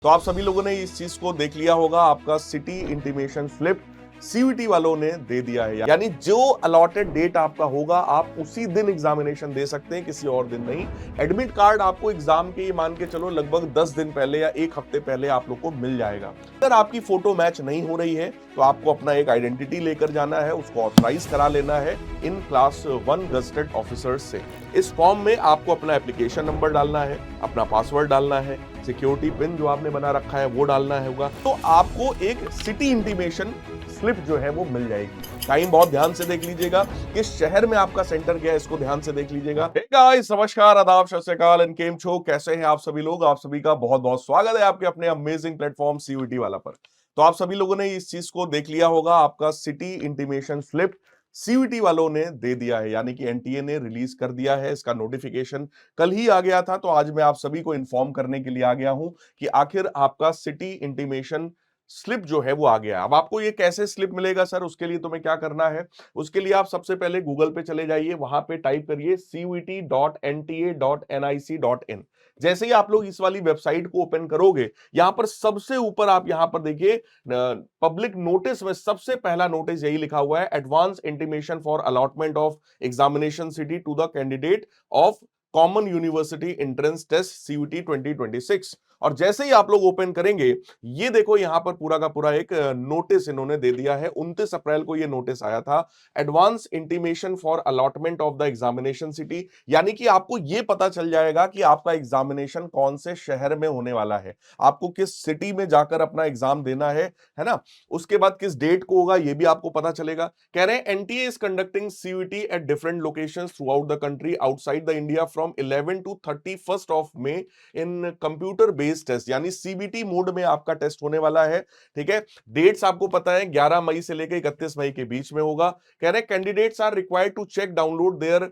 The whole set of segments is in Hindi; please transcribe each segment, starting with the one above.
तो आप सभी लोगों ने इस चीज को देख लिया होगा, आपका सिटी इंटीमेशन स्लिप सीयूईटी वालों ने दे दिया है। यानी जो अलॉटेड डेट आपका होगा आप उसी दिन एग्जामिनेशन दे सकते हैं, किसी और दिन नहीं। एडमिट कार्ड आपको एग्जाम के, ये मान के चलो लगभग 10 दिन पहले या एक हफ्ते पहले आप लोग को मिल जाएगा। अगर आपकी फोटो मैच नहीं हो रही है तो आपको अपना एक आइडेंटिटी लेकर जाना है, उसको ऑथराइज करा लेना है इन क्लास 1 गजटेड ऑफिसर्स से। इस फॉर्म में आपको अपना एप्लीकेशन नंबर डालना है, अपना पासवर्ड डालना है, सिक्योरिटी पिन जो आपने बना रखा है वो डालना होगा, तो आपको एक सिटी इंटीमेशन स्लिप जो है वो मिल जाएगी। टाइम बहुत ध्यान से देख लीजिएगा, किस शहर में आपका सेंटर गया है इसको ध्यान से देख लीजिएगा। हे गाइस, नमस्कार, आदाब, सत श्री अकाल एंड केम छो, कैसे हैं आप सभी लोग। आप सभी का बहुत बहुत स्वागत है आपके अपने अमेजिंग प्लेटफॉर्म सीयूईटी वाला पर। तो आप सभी लोगों ने इस चीज को देख लिया होगा, आपका सिटी इंटीमेशन स्लिप सीयूईटी वालों ने दे दिया है, यानी कि एनटीए ने रिलीज कर दिया है। इसका नोटिफिकेशन कल ही आ गया था, तो आज मैं आप सभी को इन्फॉर्म करने के लिए आ गया हूं कि आखिर आपका सिटी इंटीमेशन स्लिप जो है वो आ गया। अब आपको ये कैसे स्लिप मिलेगा सर, उसके लिए तुम्हें क्या करना है। उसके लिए आप सबसे पहले गूगल पे चले जाइए, वहां पे टाइप करिए CUET.NTA.NIC.in। जैसे ही आप लोग इस वाली वेबसाइट को ओपन करोगे, यहां पर सबसे ऊपर आप यहां पर देखिए पब्लिक नोटिस में सबसे पहला नोटिस यही लिखा हुआ है, advance intimation for allotment of examination city to the candidate of common university entrance test CUET 2026। और जैसे ही आप लोग ओपन करेंगे, ये देखो यहां पर पूरा का पूरा एक नोटिस इन्होंने दे दिया है। 29 अप्रैल को ये नोटिस आया था, advance intimation for allotment of the examination city. यानी कि आपको ये पता चल जाएगा कि आपका एग्जामिनेशन कौन से शहर में होने वाला है, आपको किस सिटी में जाकर अपना एग्जाम देना है ना। उसके बाद किस डेट को होगा ये भी आपको पता चलेगा। कह रहे हैं NTA is conducting CUET at different locations throughout the country outside the India from 11 to 31 of May in computer based test, यानी सीबीटी मोड में आपका टेस्ट होने वाला है। ठीक है, डेट्स आपको पता है 11 मई से लेकर 31 मई के बीच में होगा। कह रहे हैं candidates are required to check download their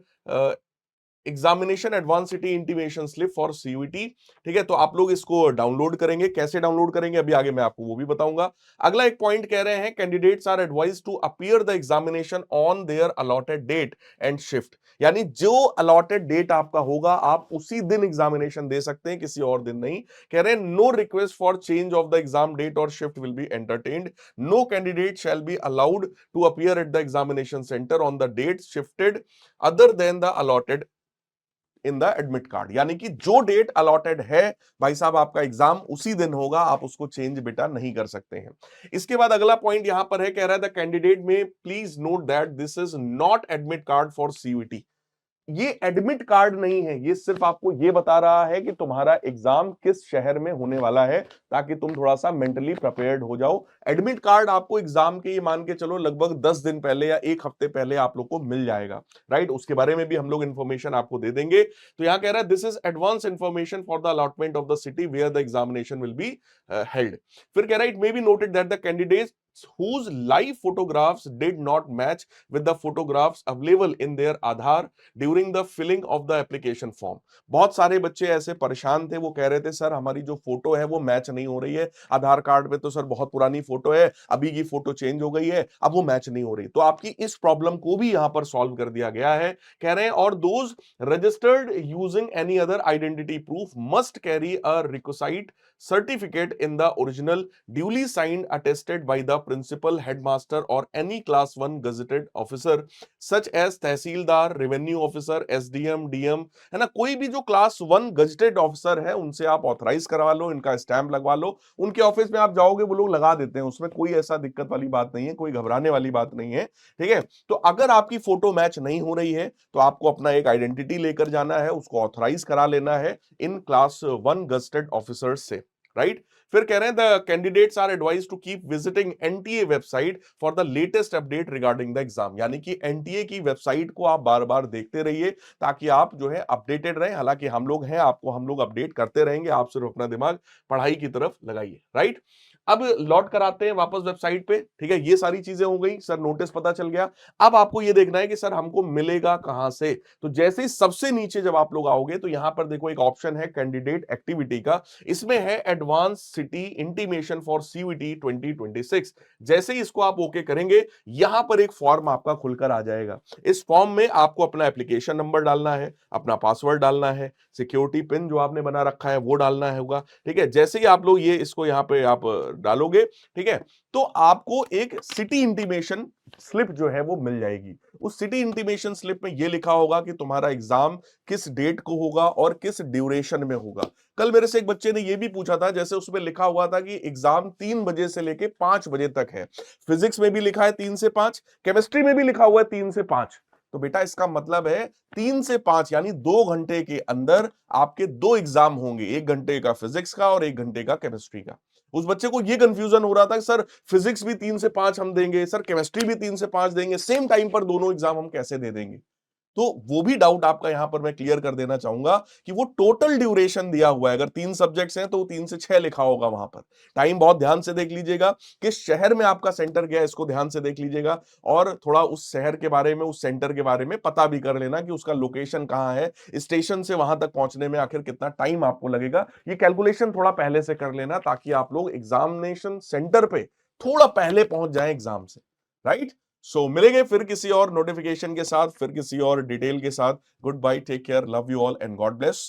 examination advance city intimation slip for CUET. ठीक है, तो आप लोग इसको डाउनलोड करेंगे। कैसे डाउनलोड करेंगे अभी आगे मैं आपको वो भी बताऊंगा। अगला एक पॉइंट कह रहे हैं, candidates are advised to appear the examination on their allotted date and shift. यानी जो अलॉटेड डेट आपका होगा आप उसी दिन एग्जामिनेशन दे सकते हैं, किसी और दिन नहीं। कह रहे हैं no request for change of the exam date और shift will be entertained. No candidate shall be allowed to appear at the examination centre on the date shifted other than the allotted in the admit card. यानी कि जो डेट अलॉटेड है भाई साहब, आपका एग्जाम उसी दिन होगा, आप उसको चेंज बेटा नहीं कर सकते हैं। इसके बाद अगला पॉइंट यहां पर है, कह रहा है द कैंडिडेट में please note that this is not admit card for CUET. ये एडमिट कार्ड नहीं है, ये सिर्फ आपको ये बता रहा है कि तुम्हारा एग्जाम किस शहर में होने वाला है, ताकि तुम थोड़ा सा मेंटली प्रिपेयर्ड हो जाओ। एडमिट कार्ड आपको एग्जाम के, ये मान के चलो लगभग 10 दिन पहले या एक हफ्ते पहले आप लोग को मिल जाएगा। राइट, उसके बारे में भी हम लोग इंफॉर्मेशन आपको दे देंगे। तो यहां कह रहा है this is advance information for the allotment of the city where the examination will be held. फिर कह रहा है it may be noted that the candidate whose live photographs did not match with the photographs available in their Aadhaar during the filling of the application form। बहुत सारे बच्चे ऐसे परेशान थे, वो कह रहे थे सर हमारी जो फोटो है वो मैच नहीं हो रही है, आधार कार्ड पे तो सर बहुत पुरानी फोटो है, अभी की फोटो चेंज हो गई है, अब वो मैच नहीं हो रही। तो आपकी इस प्रॉब्लम को भी यहां पर सॉल्व कर दिया गया है। कह रहे हैं और those registered using any other identity proof must carry a requisite certificate in the original duly signed attested by the principal, headmaster or any class 1 gazetted officer such as tehsildar, revenue officer, SDM, DM, है ना। कोई भी जो क्लास 1 गजेटेड ऑफिसर है उनसे आप ऑथराइज करवा लो, इनका स्टैंप लगवा लो। उनके ऑफिस में आप जाओगे वो लोग लगा देते हैं, उसमें कोई ऐसा दिक्कत वाली बात नहीं है, कोई घबराने वाली बात नहीं है। ठीक है, तो अगर आपकी फोटो मैच नहीं हो रही है तो आपको अपना एक आइडेंटिटी लेकर जाना है, उसको ऑथराइज करा लेना है इन क्लास 1 गजेटेड ऑफिसर्स से। राइट, फिर कह रहे हैं the candidates are advise to keep visiting NTA website for the latest update regarding the exam. यानी कि एनटीए की वेबसाइट को आप बार बार देखते रहिए ताकि आप जो है अपडेटेड रहें। हालांकि हम लोग हैं, आपको हम लोग अपडेट करते रहेंगे, आप सिर्फ अपना दिमाग पढ़ाई की तरफ लगाइए। राइट, अब लॉट कराते हैं वापस वेबसाइट पे। ठीक है, ये सारी चीजें हो गई, सर नोटिस पता चल गया। अब आपको ये देखना है कि सर हमको मिलेगा कहां से। तो जैसे ही सबसे नीचे जब आप लोग आओगे तो यहां पर देखो एक ऑप्शन है कैंडिडेट एक्टिविटी का, इसमें है advance city intimation for CUET 2026। जैसे ही इसको आप ओके करेंगे, यहां पर एक फॉर्म आपका खुलकर आ जाएगा। इस फॉर्म में आपको अपना एप्लीकेशन नंबर डालना है, अपना पासवर्ड डालना है, सिक्योरिटी पिन जो आपने बना रखा है वो डालना होगा। ठीक है, जैसे ही आप लोग ये इसको यहां पे आप डालोगे, ठीक है, तो आपको एक सिटी इंटीमेशन स्लिप जो है वो मिल जाएगी। उस सिटी इंटीमेशन स्लिप में ये लिखा होगा कि तुम्हारा एग्जाम किस डेट को होगा और किस ड्यूरेशन में होगा। कल मेरे से एक बच्चे ने ये भी पूछा था, जैसे उसमें लिखा हुआ था कि एग्जाम 3 बजे से लेके 5 बजे तक है। फिजिक्स में भी लिखा है 3 से 5, केमिस्ट्री में भी लिखा हुआ है 3 से 5। तो बेटा इसका मतलब है 3 से 5 यानी 2 घंटे के अंदर आपके 2 एग्जाम होंगे, 1 घंटे का फिजिक्स का और 1 घंटे का केमिस्ट्री का। उस बच्चे को ये कंफ्यूजन हो रहा था कि सर फिजिक्स भी 3 से 5 हम देंगे, सर केमिस्ट्री भी 3 से 5 देंगे, सेम टाइम पर दोनों एग्जाम हम कैसे दे देंगे। तो वो भी डाउट आपका यहां पर मैं क्लियर कर देना चाहूंगा कि वो टोटल ड्यूरेशन दिया हुआ है। अगर 3 सब्जेक्ट्स हैं तो 3 से 6 लिखा होगा वहां पर। टाइम बहुत ध्यान से देख लीजिएगा, किस शहर में आपका सेंटर गया इसको ध्यान से देख लीजिएगा, और थोड़ा उस शहर के बारे में, उस सेंटर के बारे में पता भी कर लेना कि उसका लोकेशन कहां है, स्टेशन से वहां तक पहुंचने में आखिर कितना टाइम आपको लगेगा। ये कैलकुलेशन थोड़ा पहले से कर लेना, ताकि आप लोग एग्जामिनेशन सेंटर पे थोड़ा पहले पहुंच जाए एग्जाम से। राइट। सो मिलेंगे फिर किसी और नोटिफिकेशन के साथ, फिर किसी और डिटेल के साथ। Good bye, take care, love you all and God bless.